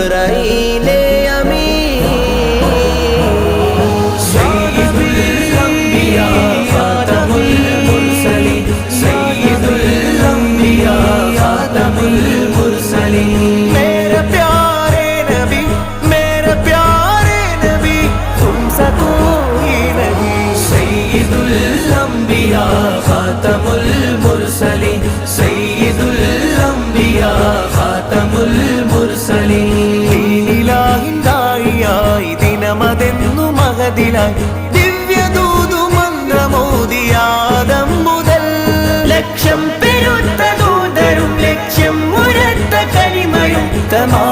ഹുറയിലെ അമീൻ സയ്യിദുൽ അംബിയാ ഖാതമുൽ മുർസലീൻ സയ്യിദുൽ അംബിയാ ഖാതമുൽ മുർസലീൻ मेरे प्यारे नबी तुमसे कोई नहीं सയ്യിദുൽ അംബിയാ ഖാതമുൽ മുർസലീൻ സയ്യിദുൽ അംബിയാ ഖാതമുൽ മുർസലീൻ ദീനിലാഹിന്ദായിയായി ദിനമതെന്നു മഹദിലായി ദിവ്യദൂതു മന്ത്രമോദിയാദം മുതൽ ലക്ഷം പെരുത്ത ദൂതരും ലക്ഷ്യം ഉരത്ത കലിമയും തമാ